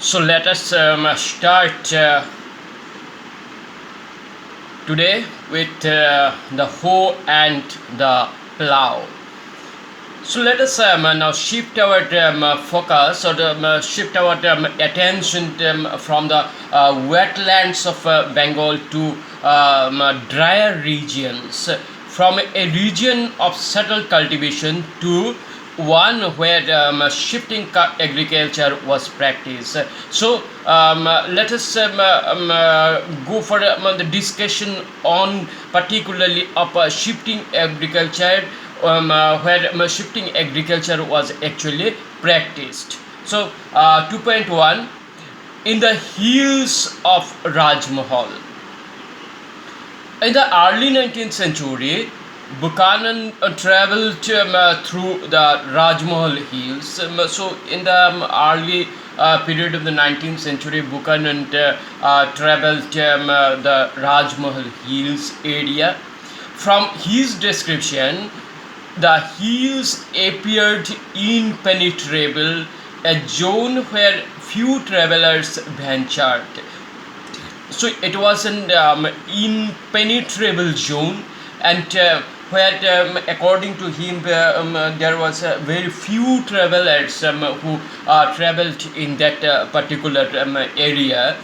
So let us start today with the hoe and the plow. So let us now shift our focus or shift our attention from the wetlands of Bengal to drier regions, from a region of subtle cultivation to one where shifting agriculture was practiced. So let us go for the discussion on particularly of shifting agriculture, where shifting agriculture was actually practiced. So 2.1, in the hills of Rajmahal. In the early 19th century, Buchanan traveled through the Rajmahal hills. So, in the early period of the 19th century, Buchanan traveled the Rajmahal hills area. From his description, the hills appeared impenetrable, a zone where few travelers ventured. So it was an impenetrable zone, and where according to him there was very few travelers who traveled in that particular area,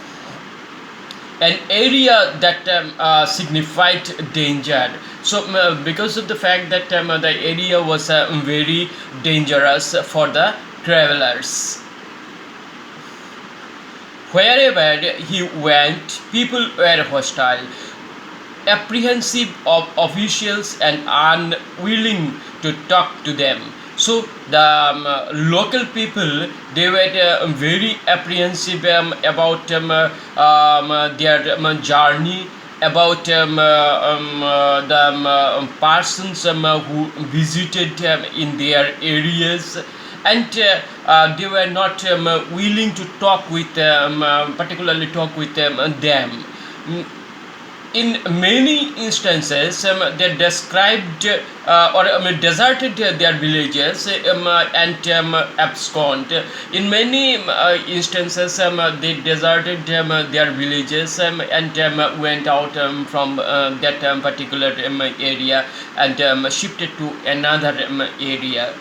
an area that signified danger. So because of the fact that the area was very dangerous for the travelers, wherever he went, people were hostile, apprehensive of officials, and unwilling to talk to them. So the local people, they were very apprehensive about their journey, about the persons who visited in their areas, and they were not willing to talk with particularly talk with them. In many instances, they described or deserted their villages and abscond. In many instances, they deserted their villages and went out from that particular area and shifted to another area.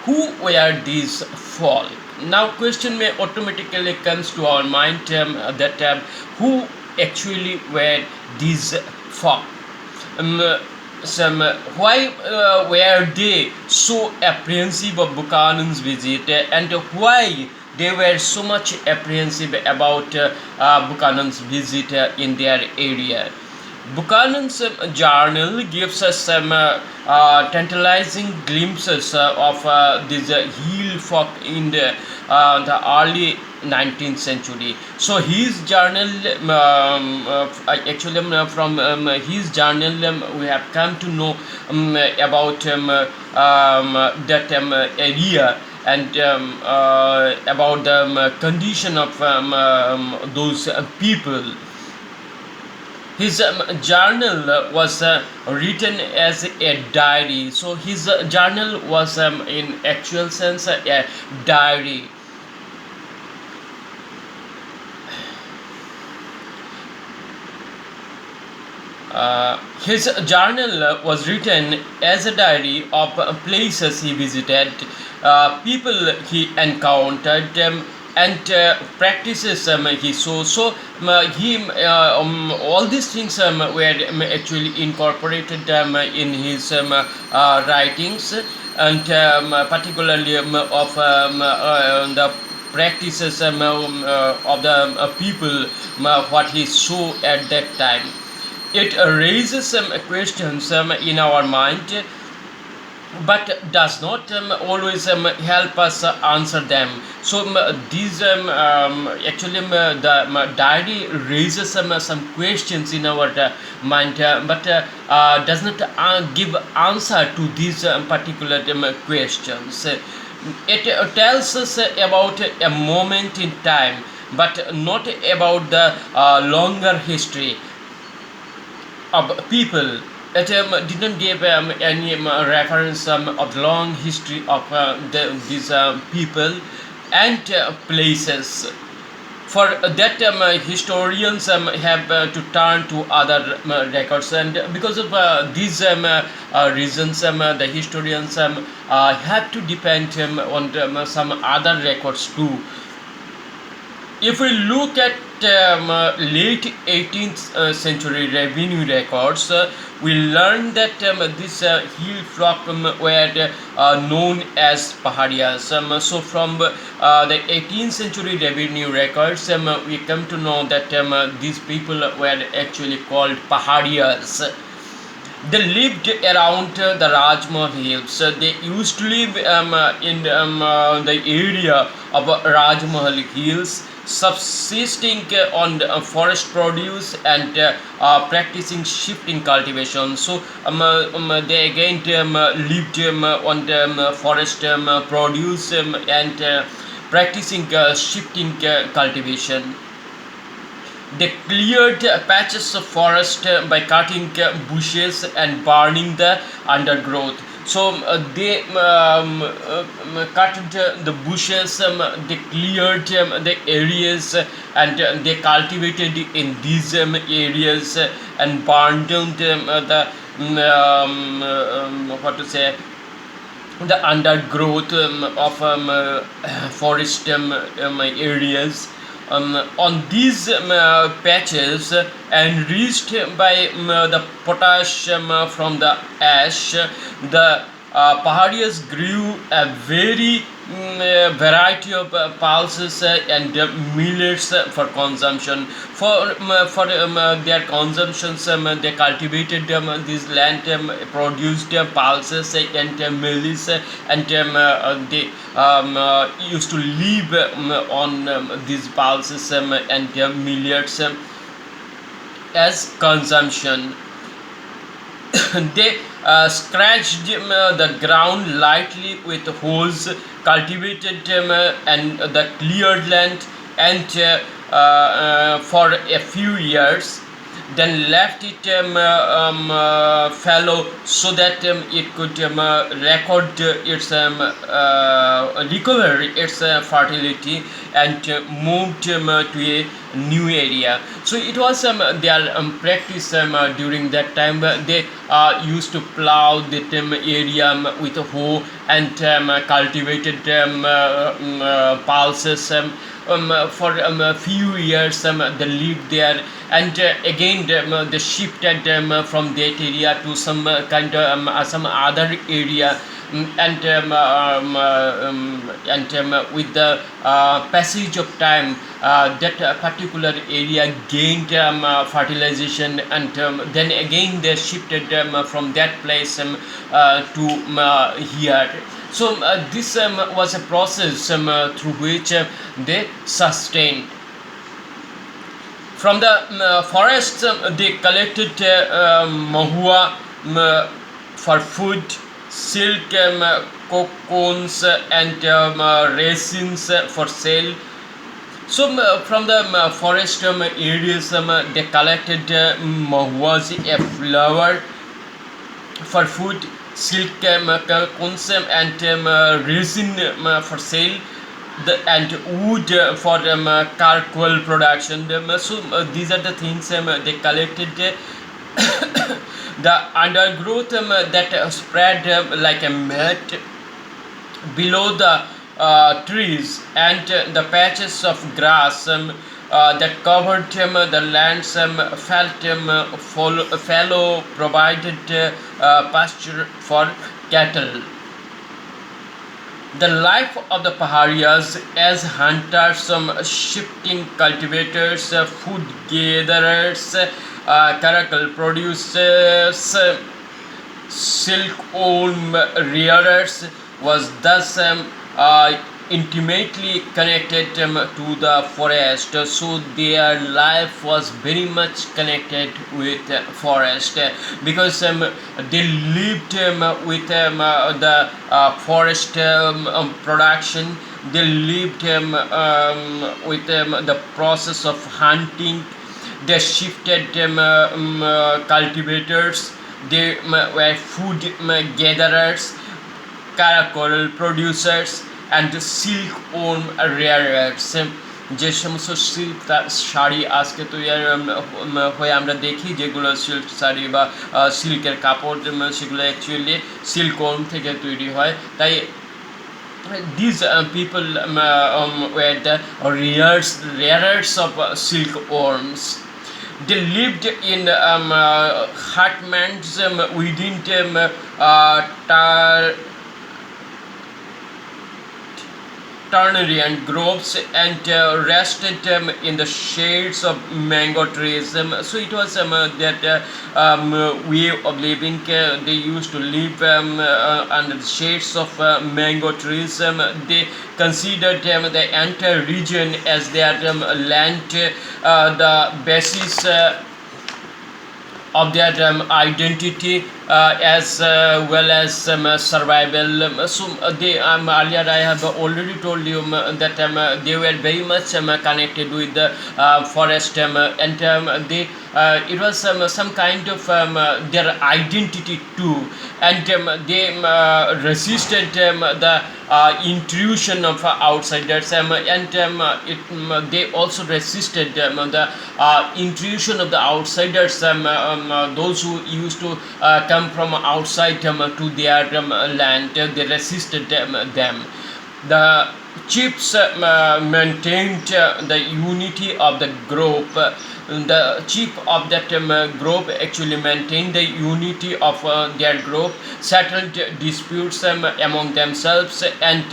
Who were these folk? Now question may automatically comes to our mind that who actually were these folk? Some why were they so apprehensive of Buchanan's visit, and why they were so much apprehensive about Buchanan's visit in their area? Buchanan's journal gives us some tantalizing glimpses of this hill folk in the early 19th century. So his journal, actually from his journal, we have come to know about that area, and about the condition of those people. His journal was written as a diary. So his journal was in actual sense a diary. His journal was written as a diary of places he visited, people he encountered, and practices he saw. So all these things were actually incorporated in his writings, and particularly of the practices of the people, what he saw at that time. It raises some questions in our mind, but does not always help us answer them. So these actually the diary raises some questions in our mind, but does not give answer to these particular questions. It tells us about a moment in time, but not about the longer history of people. It didn't give any reference of the long history of these people, and places. For that, historians have to turn to other records, and because of these reasons, the historians have to depend on some other records too. If we look at late 18th century revenue records, we learn that this hill flock were known as Paharias. So, from the 18th century revenue records, we come to know that these people were actually called Paharias. They lived around the Rajmahal hills. They used to live in the area of Rajmahal hills, subsisting on forest produce and practicing shifting cultivation. So they again lived on the forest produce and practicing shifting cultivation. They cleared patches of forest by cutting bushes and burning the undergrowth. So they cut the bushes, they cleared the areas, and they cultivated in these areas and burned down the what to say, the undergrowth of forest areas. On these patches, enriched by the potassium from the ash, the Paharias grew a very variety of pulses and millets for consumption. For their consumptions, they cultivated this land, produced pulses and millets, and they used to live on these pulses and millets as consumption. They scratched the ground lightly with hoes, cultivated and the cleared land, and for a few years, then left it fallow so that it could record its recover its fertility, and moved to a new area. So it was their practice during that time. They used to plow the area with a hoe and cultivated pulses for a few years. They lived there, and again they shifted from that area to some kind of some other area. And with the passage of time, that particular area gained fertilization, and then again they shifted from that place to here. So this was a process through which they sustained. From the forests, they collected mahua for food, silk, cocoons, and resins for sale. So from the forest areas, they collected mahuas, a flower for food, silk, cocoons, and resin for sale, and wood for charcoal production. So these are the things they collected. The undergrowth that spread like a mat below the trees, and the patches of grass that covered the lands felt fallow, provided pasture for cattle. The life of the Paharias as hunters, shifting cultivators, food gatherers, charcoal producers, silkworm rearers, was thus intimately connected to the forest. So their life was very much connected with forest, because they lived with the forest production. They lived with the process of hunting. They shifted cultivators. They were food gatherers, charcoal producers, and silk worn wearers. যে সমস্ত silk sari আজকে তৈরি হয়ে আমরা দেখি, যেগুলো silk sari বা সিল্কের কাপড়, সেগুলো অ্যাকচুয়ালি সিল্ক ওয়ার্ম থেকে তৈরি হয়। তাই these people were the rearers of silkworms. They lived in hutments within turnerian groves and rested in the shades of mango trees. So it was that way of living. They used to live under the shades of mango trees. They considered the entire region as their land, the basis of their identity, as well as survival. So they earlier I have already told you that they were very much connected with the forest, and they it was some kind of their identity too, and they resisted the intrusion of outsiders, and they also resisted the intrusion of the outsiders, those who used to come from outside to their land. They resisted them. The chiefs maintained the unity of the group. The chief of that group actually maintained the unity of their group, settled disputes among themselves, and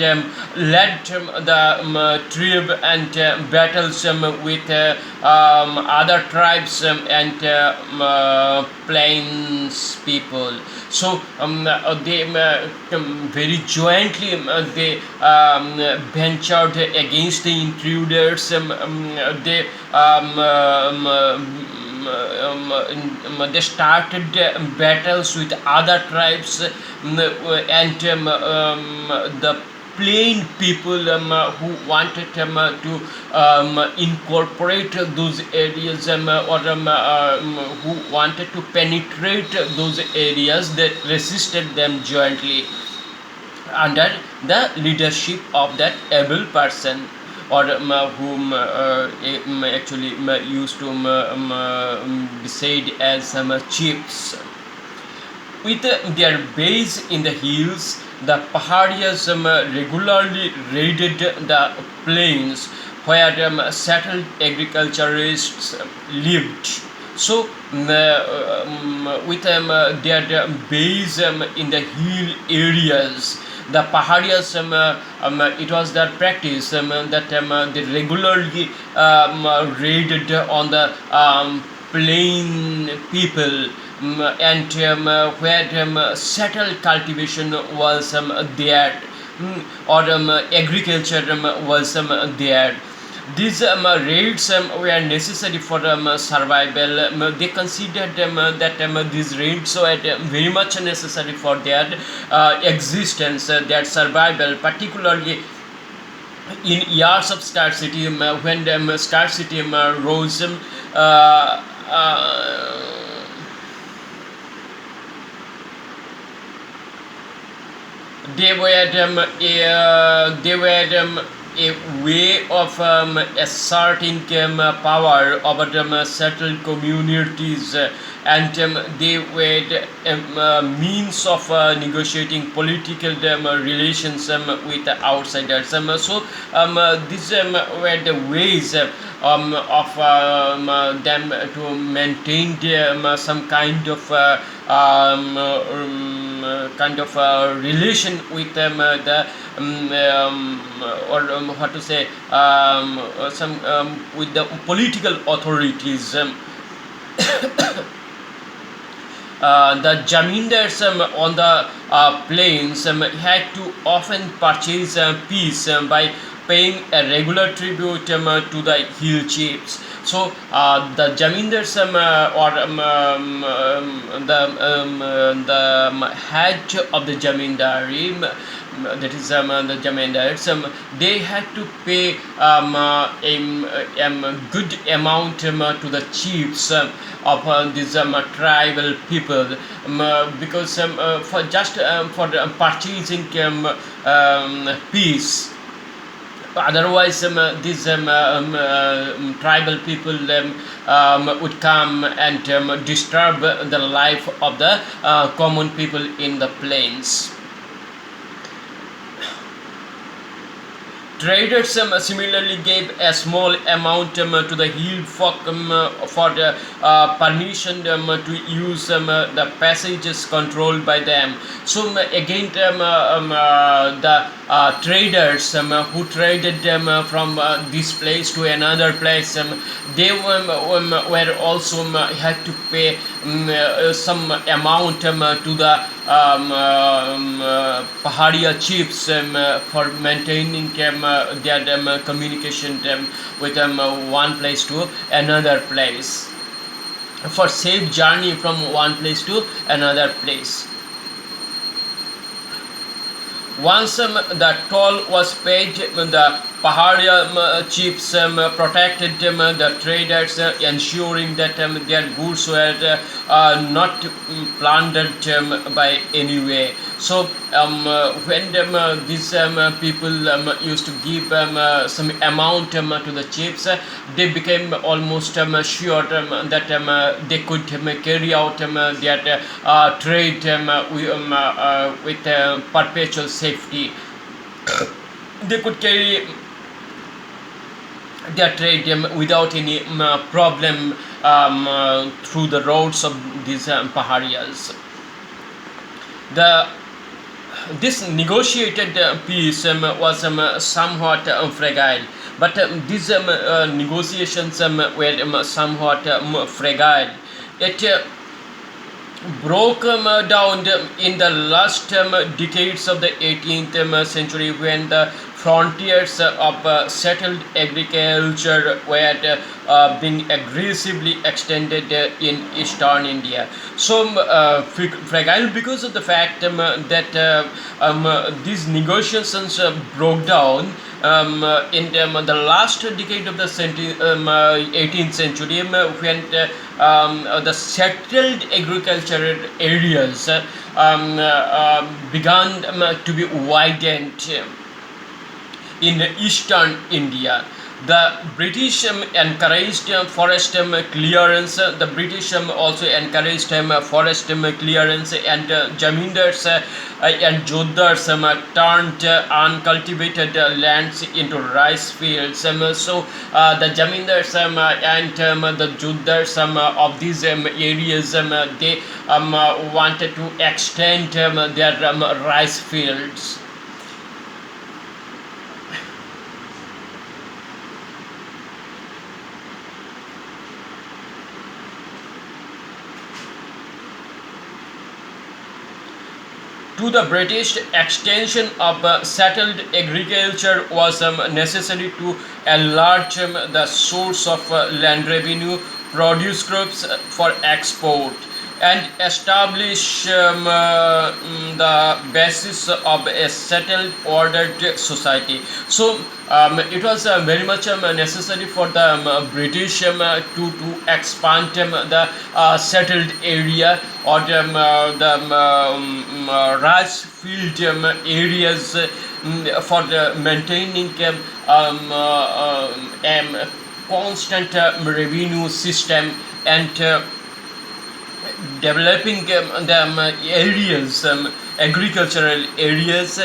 led the tribe and battles with other tribes and plains people. So they very jointly they ventured against the intruders. They they started battles with other tribes, and the plain people who wanted to incorporate those areas, or who wanted to penetrate those areas, that resisted them jointly under the leadership of that able person, or whom actually used to decide as chiefs. With their base in the hills, the Paharias regularly raided the plains where settled agriculturists lived. So with their base in the hill areas, the Paharias, it was their practice that they regularly raided on the plain people, and where settled cultivation was there, or agriculture was there. These raids were necessary for survival. They considered that these raids were very much necessary for their existence, their survival, particularly in years of scarcity, when scarcity rose. They were a way of asserting power over settled communities, and they were means of negotiating political relations with outsiders. So these were the ways of them to maintain some kind of relation with the or what to say, some with the political authorities. The jamindars on the plains had to often purchase peace by paying a regular tribute to the hill chiefs. So the jamindars or the head of the jamindari that is the Jamindars, they had to pay a good amount to the chiefs of these tribal people, because for just for purchasing peace. Otherwise, these tribal people would come and disturb the life of the common people in the plains. Traders similarly gave a small amount to the hill folk for the permission to use the passages controlled by them. So again, the traders who traded from this place to another place, they were also had to pay some amount to the Pahadia chiefs for maintaining their communication with one place to another place, for safe journey from one place to another place. Once the toll was paid, the Pahadia chiefs protected the traders, ensuring that their goods were not plundered by any way. So when these people used to give some amount to the chiefs, they became almost sure that they could carry out their trade with perpetual safety. They could carry their trade without any problem through the roads of these Paharias. The This negotiated peace was somewhat fragile, but these negotiations were somewhat fragile. It broke down in the last decades of the 18th century, when the frontiers of settled agriculture were being aggressively extended in eastern India. So fragile because of the fact that these negotiations broke down in the last decade of the 18th century, when the settled agricultural areas began to be widened in eastern India. The British encouraged forest clearance. The British also encouraged forest clearance, and Jamindars and Jodhars turned uncultivated lands into rice fields. So the Jamindars and the Jodhars of these areas, they wanted to extend their rice fields. To the British, extension of settled agriculture was necessary to enlarge the source of land revenue, produce crops for export, and establish the basis of a settled, ordered society. So it was very much necessary for the British to expand the settled area, or the rice field areas, for maintaining constant revenue system, and developing the areas, agricultural areas,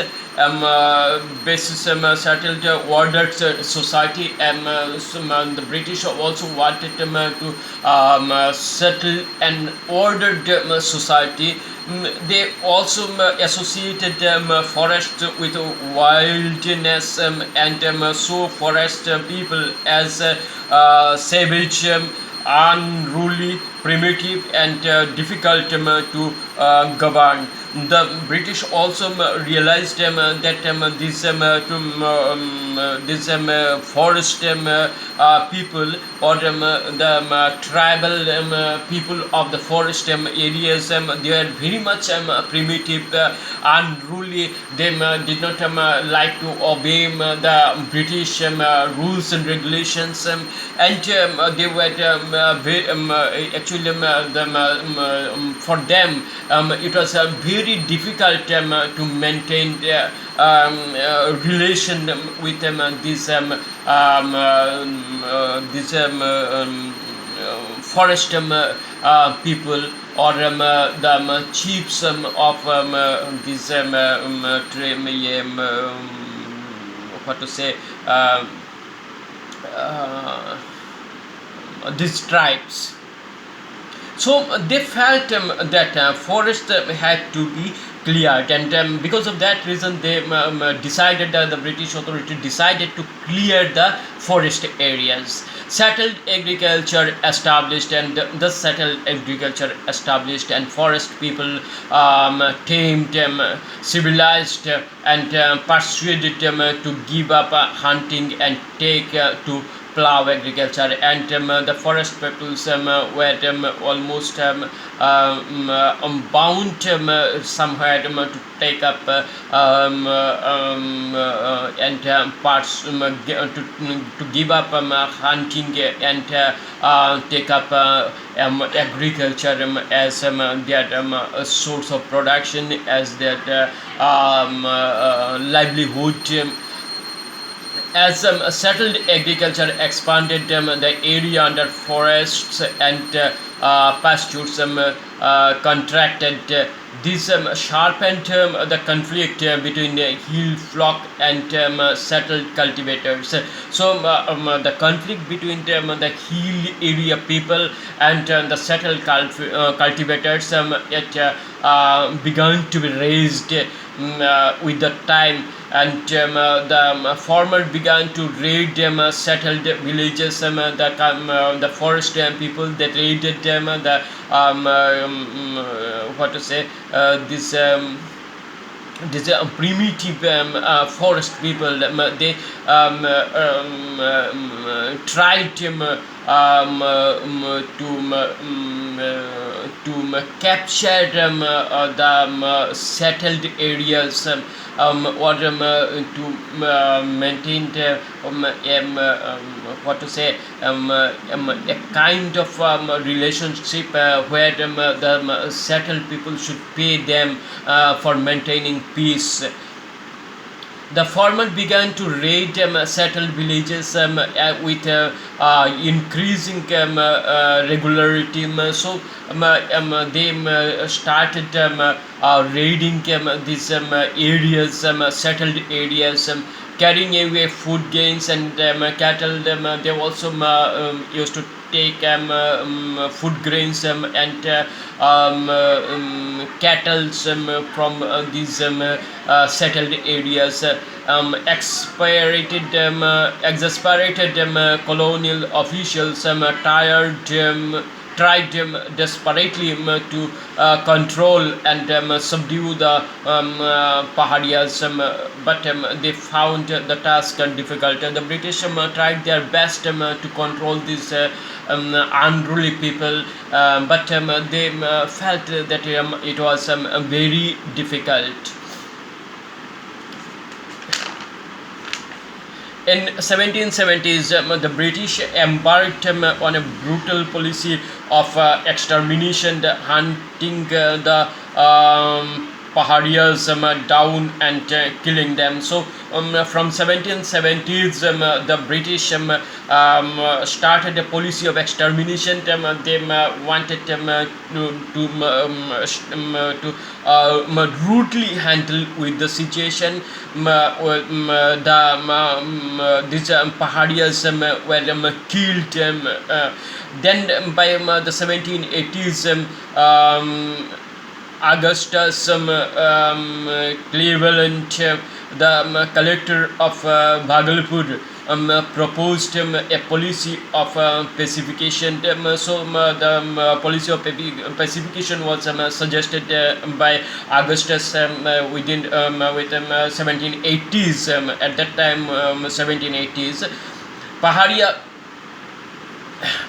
basis settled ordered society. The British also wanted to settle an ordered society. They also associated forest with wilderness, and so forest people as savage, unruly, primitive and difficult to govern. The British also realized that this forest people, or the tribal people of the forest areas, they were very much primitive, unruly. They did not like to obey the British rules and regulations, and they were actually for them it was very difficult to maintain relation with forest people, or the chiefs of these what to say, these tribes. So they felt that forest had to be cleared, and because of that reason, they decided, the British authority decided to clear the forest areas. Settled agriculture established, and the settled agriculture established, and forest people tamed, civilized, and persuaded them to give up hunting and take to plow agriculture, and the forest peoples were almost bound somewhere to take up and parts to give up hunting and take up agriculture as their source of production, as their livelihood. As settled agriculture expanded, the area under forests and pastures contracted. This sharpened the conflict between the hill flock and settled cultivators. So the conflict between the hill area people and the settled cultivators, it began to be raised with the time, and the farmer began to raid settled villages. The forest people, that raided the what to say, this primitive forest people. They tried to capture the settled areas, or to maintain the, what to say, a kind of relationship where the settled people should pay them for maintaining peace. The farmer began to raid settled villages with increasing regularity. So they started raiding these areas, settled areas, carrying away food grains and cattle. They also used to take food grains and cattle from these settled areas. Exasperated colonial officials tried desperately to control and subdue the Paharias, but they found the task difficult. The British tried their best to control these unruly people, but they felt that it was very difficult. In 1770s, the British embarked on a brutal policy of extermination, hunting the Paharias down and killing them. So from 1770s, the British started a policy of extermination. They wanted to rudely handle with the situation. These Paharias were killed. Then by the 1780s, Augustus Cleveland, the collector of Bhagalpur, proposed a policy of pacification. The policy of pacification was suggested by Augustus within with 1780s. At that time, 1780s, Paharia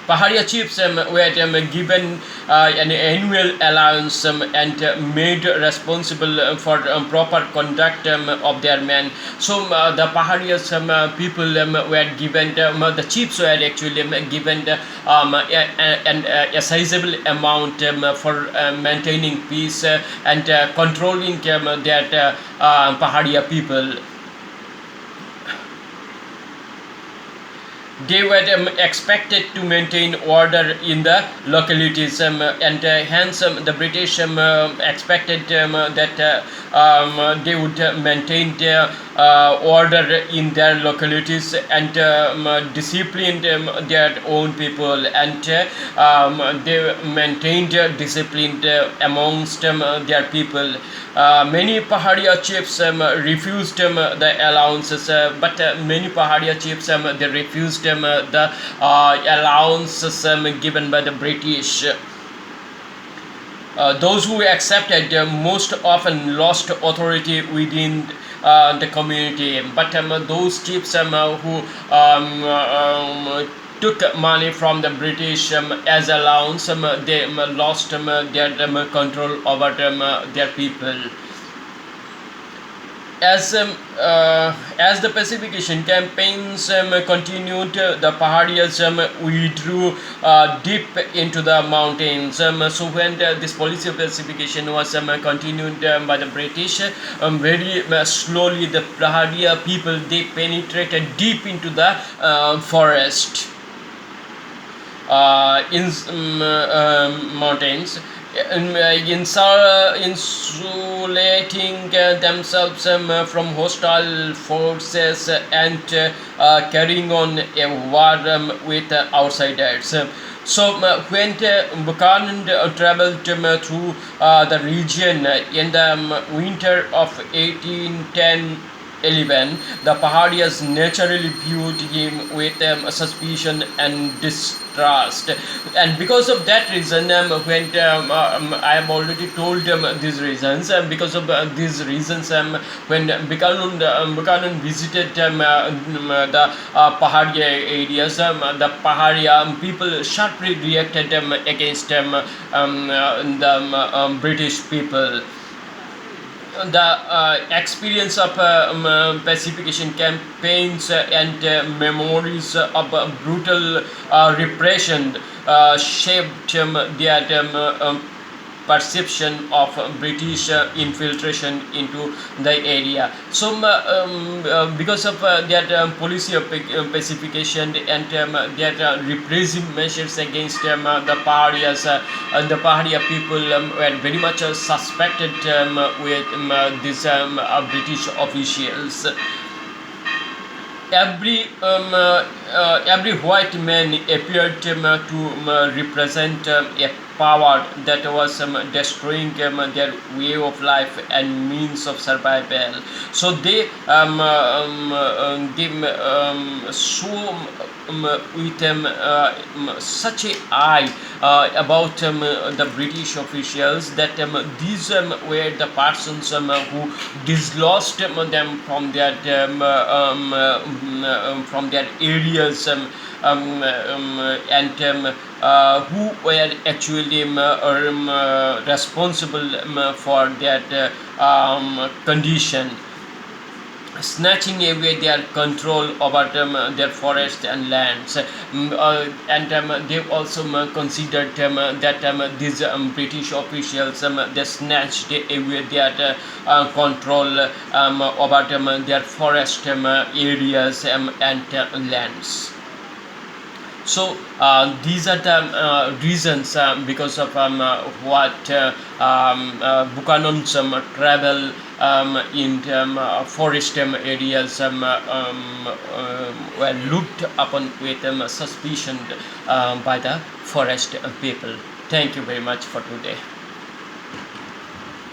Paharia chiefs were given an annual allowance and made responsible for proper conduct of their men. So the Paharia's people were given, the chiefs were actually given a sizable amount for maintaining peace and controlling that Paharia people. They were expected to maintain order in the localities, and hence the British expected that they would maintain their order in their localities and disciplined their own people, and they maintained discipline amongst their people. Many Paharia chiefs refused the allowances, but many Paharia chiefs they refused the allowances given by the British. Those who accepted most often lost authority within the community, but those chiefs who took money from the British as allowance, they lost their control over their people. As the pacification campaigns continued, the Paharias withdrew deep into the mountains. So when this policy of pacification was continued by the British, very slowly the Paharia people they penetrated deep into the forest. In mountains, insulating themselves from hostile forces and carrying on a war with outsiders. So when Buchanan traveled through the region in the winter of 1810-11, the Paharias naturally viewed him with suspicion and distrust, and because of that reason, when I have already told these reasons, because of these reasons, when Buchanan visited the Paharia areas, the Paharia people sharply reacted against the British people. The experience of pacification campaigns and memories of brutal repression shaped their perception of British infiltration into the area. So, because of their policy of pacification and their repressive measures against the Paharias, the Paharia people were very much suspected with these British officials. Every white man appeared to represent a power that was destroying their way of life and means of survival. So they show with such a eye about the British officials that these were the persons who dislodged them from their areas, and who were actually responsible for that condition, snatching away their control over their forests and lands. And they also considered that these British officials they snatched away their control over their forest areas and lands. So these are the reasons because of what Buchanan's travel in forest areas were looked upon with suspicion by the forest people. Thank you very much for today.